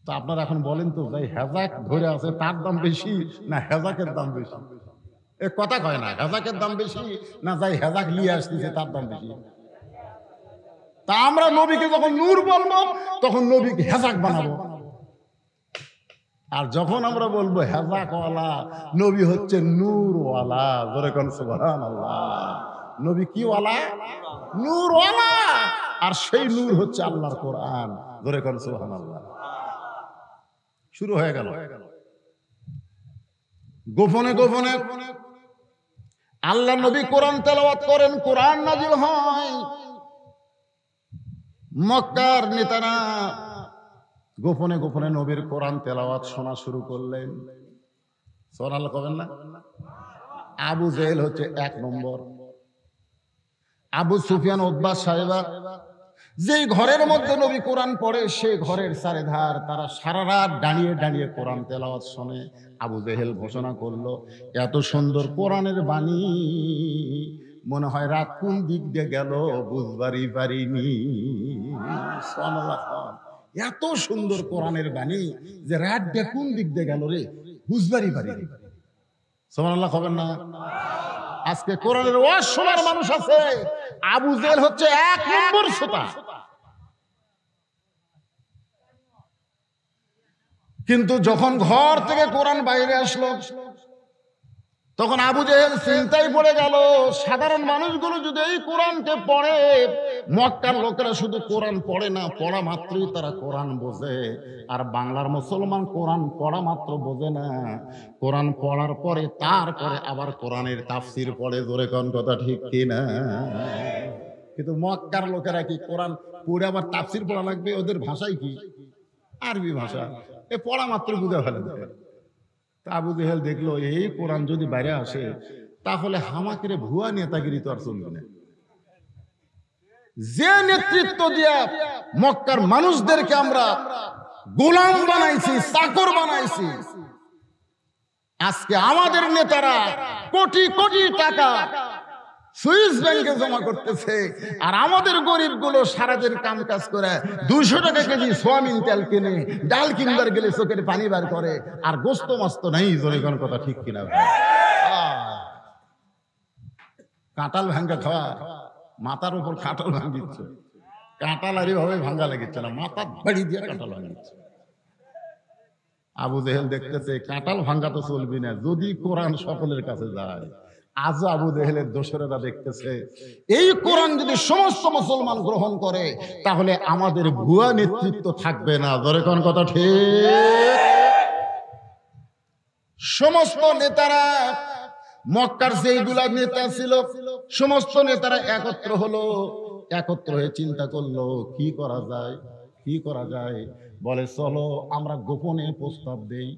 S1: তো আপনারা এখন বলেন তো, ভাই হেজাক ধরে আছে তার দাম বেশি না হেজাকের দাম বেশি? এ কথা কয় না, হেজাকের দাম বেশি না যাই হেজাক লিয়ে আসতেছে তার দাম বেশি? তা আমরা নবীকে যখন নূর বলবো তখন নবীকে হেজাক বানাবো, আর যখন আমরা বলবো হেজাকওয়ালা, নবী হচ্ছে নূরওয়ালা। জোরে কোন সুবহানাল্লাহ। নবী কি ওয়ালা? নূরওয়ালা। আর সেই নূর হচ্ছে আল্লাহর কোরআন। জোরে কোন সুবহানাল্লাহ। শুরু হয়ে গেল। গোপনে গোপনে আল্লাহ নবী কোরআন তেলাওয়াত করেন, কোরআন নাজিল হয়। মক্কার নেতারা গোপনে গোপনে নবীর কোরআন তেলাওয়াত শোনা শুরু করলেন। সুবহানাল্লাহ কবেন না? আবু জেহেল হচ্ছে এক নম্বর। আবু সুফিয়ান, উতবা, সাইবা, যেই ঘরের মধ্যে নবী কোরআন পড়ে সেই ঘরের চারিধার তারা সারা রাত দাঁড়িয়ে দাঁড়িয়ে কোরআন তেলাওয়াত শোনে। আবু জেহেল ঘোষণা করলো, এত সুন্দর কোরআনের বাণী মনে হয় রাত কোন দিক দিয়ে গেল বুঝবারই পারিনি। সুবহানাল্লাহ। এত সুন্দর কোরআনের বাণী যে রাত দিয়ে কোন দিক দিয়ে গেল রে বুঝবারই পারিনি। সুবহানাল্লাহ হবেন না? আজকে কোরআনের ওয়াজ শোনার মানুষ আছে, আবু জেহেল হচ্ছে এক নম্বর শ্রোতা। কিন্তু যখন ঘর থেকে কোরআন বাইরে আসলো তখন আবু জেহেল চিন্তায় পড়ে গেল, সাধারণ মানুষগুলো যদি এই কোরআনকে পড়ে, মক্কার লোকেরা শুধু কোরআন পড়ে না, পড়া মাত্রই তারা কোরআন বোঝে, আর বাংলার মুসলমান কোরআন পড়া মাত্র বোঝে না, কোরআন পড়ার পরে তারপরে আবার কোরআনের তাফসির পড়ে। জোরে কোন কথা ঠিক কিনা? কিন্তু মক্কার লোকেরা কি কোরআন পড়ে আবার তাফসির পড়া লাগবে? ওদের ভাষাই কি? আরবি ভাষা। এ পড়া মাত্র বুঝে ফেলে। আবু জেহেল দেখলো এই কোরআন যদি বাইরে আসে তাহলে হামাকে ভুয়া নেতাগিরি তো আর চলবে না। যে নেতৃত্ব দিয়ে মক্কার মানুষদেরকে আমরা গোলাম বানাইছি, চাকর বানাইছি, আজকে আমাদের নেতারা কোটি কোটি টাকা সুইস ব্যাংকে জমা করতেছে, আর আমাদের গরিব গুলো সারাদিন কাম কাজ করে 200 টাকা কেজি সোয়াবিন তেল কিনে, ডাল কিনবার গেলে চোখের পানি বার করে, আর গোস্ত মাস্ত নাই। জনগণ কথা ঠিক কিনা? কাঁঠাল ভাঙ্গা খাওয়া, মাথার উপর কাঁঠাল ভাঙ্গিচ্ছে, কাঁঠাল আর এভাবে ভাঙ্গা লেগেছে না, মাথার বাড়ি দিয়ে কাঁঠাল ভাঙ্গিচ্ছে। আবু জেহেল দেখতেছে কাঁঠাল ভাঙ্গা তো চলবি না, যদি কোরআন সকলের কাছে যায়। আজ আবু জেহেলের দোসরেরা দেখতেছে এই কোরআন যদি সমস্ত মুসলমান গ্রহণ করে তাহলে আমাদের ভুয়া নেতৃত্ব থাকবে না। ধরে কোন কথা ঠিক? সমস্ত নেতারা, মক্কার যেইগুলা নেতা ছিল সমস্ত নেতারা একত্র হলো, একত্র হয়ে চিন্তা করলো কি করা যায়, কি করা যায়। বলে চলো আমরা গোপনে প্রস্তাব দেই।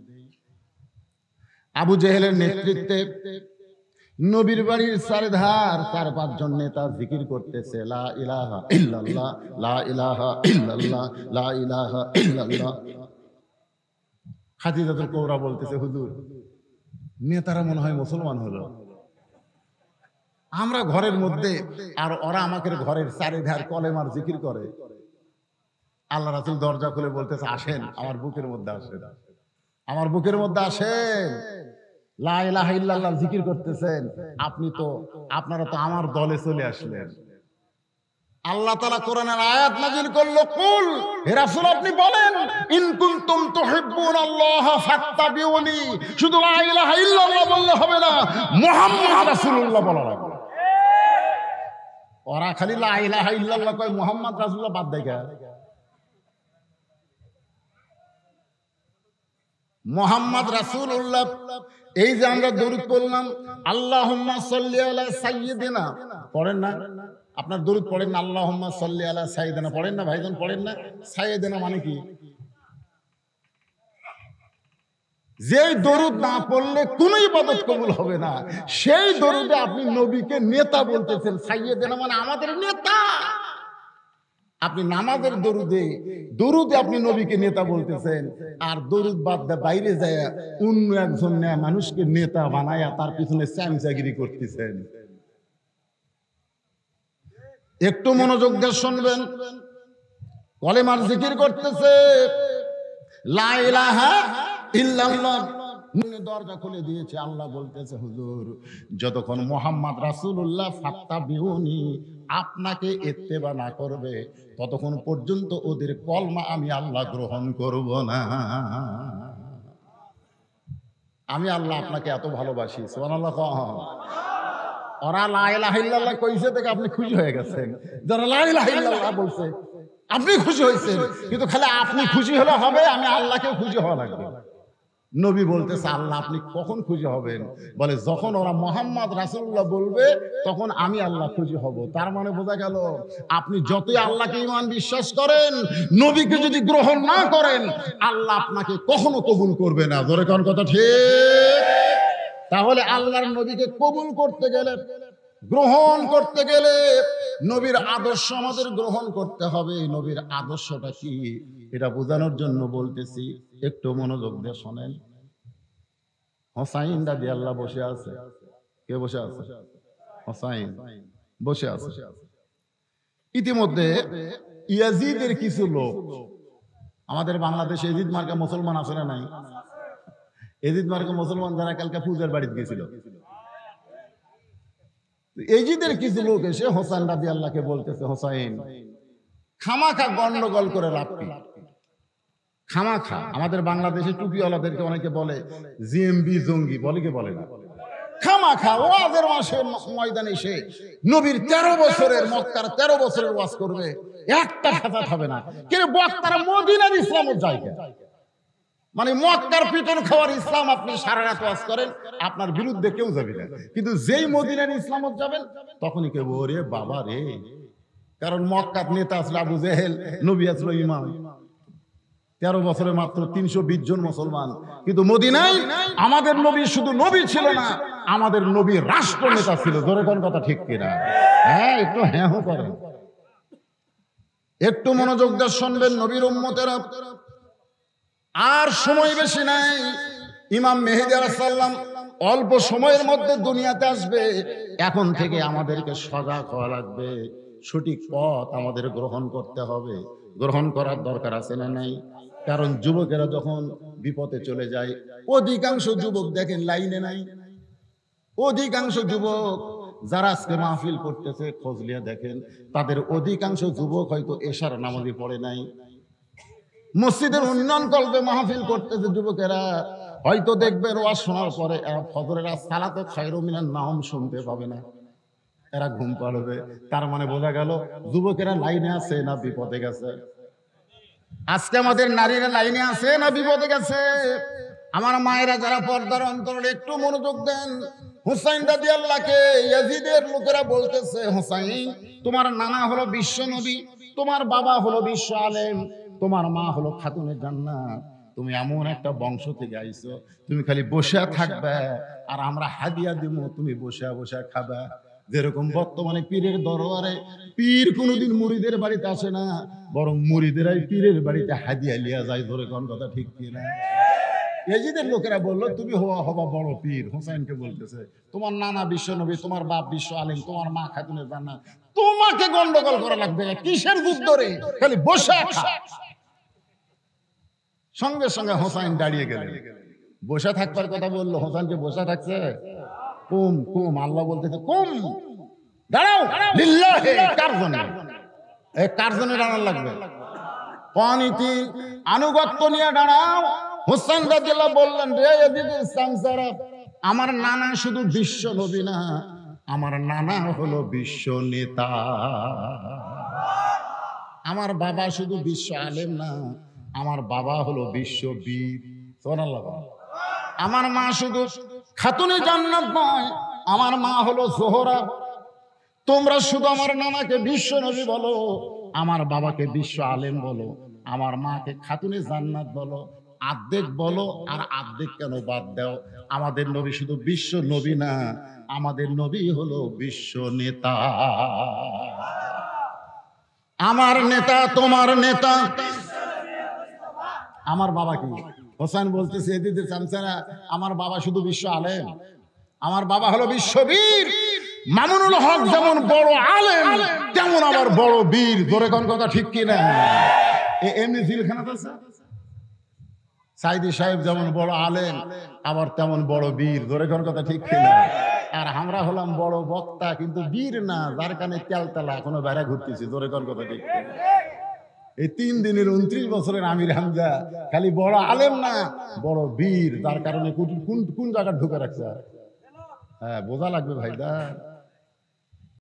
S1: আবু জেহেলের নেতৃত্বে নবীর বাড়ির চারধার 4-5 জন নেতা জিকির করতেছে, লা ইলাহা ইল্লাল্লাহ, লা ইলাহা ইল্লাল্লাহ, লা ইলাহা ইল্লাল্লাহ। খাদিজাতুল কুবরা বলতেছে, হুজুর নেতারা মনে হয় মুসলমান হলো, আমরা ঘরের মধ্যে আর ওরা আমাদের ঘরের চারিধার কলেমার জিকির করে। আল্লাহ রাসূল দরজা খুলে বলতেছে, আসেন আমার বুকের মধ্যে আসেন, আমার বুকের মধ্যে আসেন। লা ইলাহা ইল্লাল্লাহ জিকির করতেছেন, আপনারা তো আমার দলে চলে আসলেন। আল্লাহ তাআলা কোরআনের আয়াত নাযিল করলো, কুল, হে রাসূল আপনি বলেন, ইন কুনতুম তুহিব্বুনাল্লাহ ফাত্তাবিউনি। শুধু লা ইলাহা ইল্লাল্লাহ বললে হবে না, মুহাম্মদ রাসূলুল্লাহ বলা লাগবে। ওরা খালি লা ইলাহা ইল্লাল্লাহ কয়, মুহাম্মদ রাসূলুল্লাহ বাদ দেয়। মুহাম্মদ রাসূলুল্লাহ, এই যে আমরা দরুদ পড়লাম, আল্লাহুম্মা সাল্লি আলা সাইয়্যিদিনা, পড়েন না? আপনার দরুদ পড়েন না? আল্লাহুম্মা সাল্লি আলা সাইয়্যিদিনা পড়েন না ভাইজান? পড়েন না? সাইয়্যিদিনা মানে কি? যেই দরুদ না পড়লে কোন ইবাদত কবুল হবে না, সেই দরুদে আপনি নবীকে নেতা বলতেছেন। সাইয়্যিদিনা মানে আমাদের নেতা। আপনি নামাজের দরুদে আপনি নবীকে নেতা বলতেছেন, আর দরুদ বাদ দিয়ে বাইরে যায় অন্য একজন মানুষকে নেতা বানায়া তার পিছনে চ্যামচাগিরি করতেছেন। একটু মনোযোগ দিয়ে শুনবেন। কলেমার জিকির করতেছে, লা ইলাহা ইল্লাল্লাহ, দরজা খুলে দিয়েছে। আল্লাহ বলতেছে, হুজুর যতক্ষণ মুহাম্মদ রাসূলুল্লাহ ফাত্তাবিউনি আপনাকে ইত্তেবা না করবে, ততক্ষণ পর্যন্ত ওদের কলমা আমি আল্লাহ গ্রহণ করব না। আমি আল্লাহ আপনাকে এত ভালোবাসি, সুবহানাল্লাহ। ওরা লা ইলাহা ইল্লাল্লাহ কইছে থেকে আপনি খুশি হয়ে গেছেন। যারা লা ইলাহা ইল্লাল্লাহ বলছে আপনি খুশি হয়েছেন, কিন্তু খালি আপনি খুশি হলে হবে, আমি আল্লাহকে খুশি হওয়া লাগবে। নবী বলতেছে, আল্লাহ আপনি কখন খুশি হবেন? বলে, যখন ওরা মুহাম্মদ রাসূলুল্লাহ বলবে তখন আমি আল্লাহ খুশি হব। তার মানে বোঝা গেল, আপনি যতই আল্লাহকে ঈমান বিশ্বাস করেন, নবীকে যদি গ্রহণ না করেন, আল্লাহ আপনাকে কখনো কবুল করবে না। জোরে কোন কথা ঠিক? তাহলে আল্লাহর নবীকে কবুল করতে গেলে, গ্রহণ করতে গেলে, নবীর আদর্শ আমাদের গ্রহণ করতে হবে। নবীর আদর্শটা কি এটা বোঝানোর জন্য বলতেছি, একটু মনোযোগ দিয়ে শোনেন। হোসাইন রাদিয়াল্লাহু বসে আছে। কে বসে আছে? হোসাইন বসে আছে। ইতিমধ্যে ইয়াজিদের কিছু লোক, আমাদের বাংলাদেশে এজিদ মার্কা মুসলমান আছে না নাই? এজিদ মার্কা মুসলমান যারা কালকে পূজার বাড়িতে গেছিল, এজিদের কিছু লোক এসে হোসেন রাদিয়াল্লাহকে বলতেছে, হোসাইন খামাখা গন্ডগোল করে লাভ কি? খামাখা আমাদের বাংলাদেশে টুপিওয়ালাদেরকে অনেকে বলে জিএমবি জঙ্গি, বলে কি বলে না? খামাখা ওয়াজের মাসে ময়দানে এসে নবীর 13 বছরের, মক্কার 13 বছরের ওয়াজ করবে, একটা কথা হবে না। কিন্তু বক্তারা মদিনার ইসলামের জায়গা, মানে মক্কার পিটন খাওয়ার ইসলাম আপনি সারা রাত ওয়াজ করেন, আপনার বিরুদ্ধে কেউ যাবে না। কিন্তু যেই মদিনার ইসলামত যাবেন তখনই কেউ, ওরে বাবা রে, কারণ মক্কার নেতা আসলে আবু জেহেল, নবী আসলো ইমাম। 13 বছরে মাত্র 320 জন মুসলমান। কিন্তু মদিনায় আমাদের নবী শুধু নবী ছিল না, আমাদের নবী রাষ্ট্র নেতা ছিল। জোরে কোন কথা ঠিক কিনা? হ্যাঁ, একটু হ্যাঁ করেন। একটু মনোযোগ দিয়ে শুনবেন নবীর উম্মতেরা। আর সময় বেশি নাই, ইমাম মেহেদী আলাইহিস সালাম অল্প সময়ের মধ্যে দুনিয়াতে আসবে। এখন থেকে আমাদেরকে সজাগ হওয়া লাগবে, সঠিক পথ আমাদের গ্রহণ করতে হবে। গ্রহণ করার দরকার আছে না নাই? কারণ যুবকেরা যখন বিপদে চলে যায়, অধিকাংশ যুবক দেখেন লাইনে নাই। অধিকাংশ যুবক যারা আজকে মাহফিল করতেছে, খোঁজ নিয়ে দেখেন, তাদের অধিকাংশ যুবক হয়তো এশার নামাজই পড়ে নাই। মসজিদের উন্নয়ন কল্পে মাহফিল করতেছে যুবকেরা, হয়তো দেখবেন ওয়াজ শোনার পরে ফজরের সালাতে খায়রুম মিনান নাওম শুনতে পাবে না, এরা ঘুম পাড়বে। তার মানে বোঝা গেল যুবকেরা লাইনে আছে না বিপদে গেছে? আজকে আমাদের নারীরা লাইনে আছে না বিপদে গেছে? আমার মায়েরা যারা পর্দার অন্তরে একটু মনোযোগ দেন। হুসাইন রাদিয়াল্লাহকে ইয়াজিদের লোকেরা বলতেছে, হুসাইন তোমার নানা হলো বিশ্ব নবী, তোমার বাবা হলো বিশ্ব আলেম, তোমার মা হলো খাতুনে জান্নাত, তুমি এমন একটা বংশ থেকে আইছো, তুমি খালি বসে থাকবে আর আমরা হাদিয়া দিব, তুমি বসে বসে খাবে। যেরকম বর্তমানে পীরের দরবারে পীর কোনোদিন মুরিদের বাড়িতে আসে না, বরং মুরিদেরাই পীরের বাড়িতে হাদিয়া লিয়া যায়। ধরে কোন কথা ঠিক কিনা? এজিদের লোকেরা বললো তুমি হবা বড় পীর। হুসাইনকে বলতেছে তোমার নানা বিশ্ব নবী, তোমার বাপ বিশ্ব আলিম, তোমার মা খাতুনে জান্নাত, তোমাকে গন্ডগোল করা লাগবে, কিসের যুদ্ধ রে, খালি বসে খা। সঙ্গে সঙ্গে হোসাইন দাঁড়িয়ে গেলেন। বসে থাকবার কথা বললো, হোসাইনকে বসে থাকছে। কুম কুম, আল্লাহ বলতেছে কুম, দাঁড়াও, লিল্লাহি, কার জন্য? এই কার জন্য দাঁড়ানো লাগবে? অনীতি আনুগত্য নিয়ে দাঁড়াও। হোসেন রাদিয়াল্লাহু বললেন, রে এদিকে সামসারা, আমার নানা শুধু বিশ্ব নবী না, আমার নানা হলো বিশ্ব নেতা। আমার বাবা শুধু বিশ্ব আলেম না, আমার বাবা হলো বিশ্ব বীর। সুবহানাল্লাহ। আমার মা শুধু খাতুনে জান্নাত নয়, আমার মা হলো জোহরা। তোমরা শুধু আমার নানাকে বিশ্ব নবী বলো, আমার বাবাকে বিশ্ব আলেম বলো, আমার মাকে খাতুনে জান্নাত বলো, আর্ধেক বলো। আর আর্ধেক কেন বাদ দাও? আমাদের নবী শুধু বিশ্ব নবী না, আমাদের নবী হলো বিশ্ব নেতা। আমার নেতা, তোমার নেতা। আমার বাবা কি? হোসেন বলতেছে এদিদের চামচারা, আমার বাবা শুধু বিশ্ব আলেম, আমার বাবা হলো বিশ্ববীর। মামুনুল হক যেমন বড় আলেম, তেমন আবার বড় বীর। জোরে কোন কথা ঠিক কিনা? এমনি জিলখানাত আছে। সাইদি সাহেব যেমন বড় আলেম, আবার তেমন বড় বীর। জোরে কোন কথা ঠিক কিনা? আর আমরা হলাম বড় বক্তা, কিন্তু বীর না, যার কানে তেলতেলা এখনো বাইরে ঘুরতেছি। জোরে কোন কথা ঠিক কিনা? এই 3 দিনের 29 বছরের আমির হামজা খালি বড় আলেম না, বড় বীর, যার কারণে কোন জায়গায় ঢুকে রাখছে। হ্যাঁ, বোঝা লাগবে ভাইদা।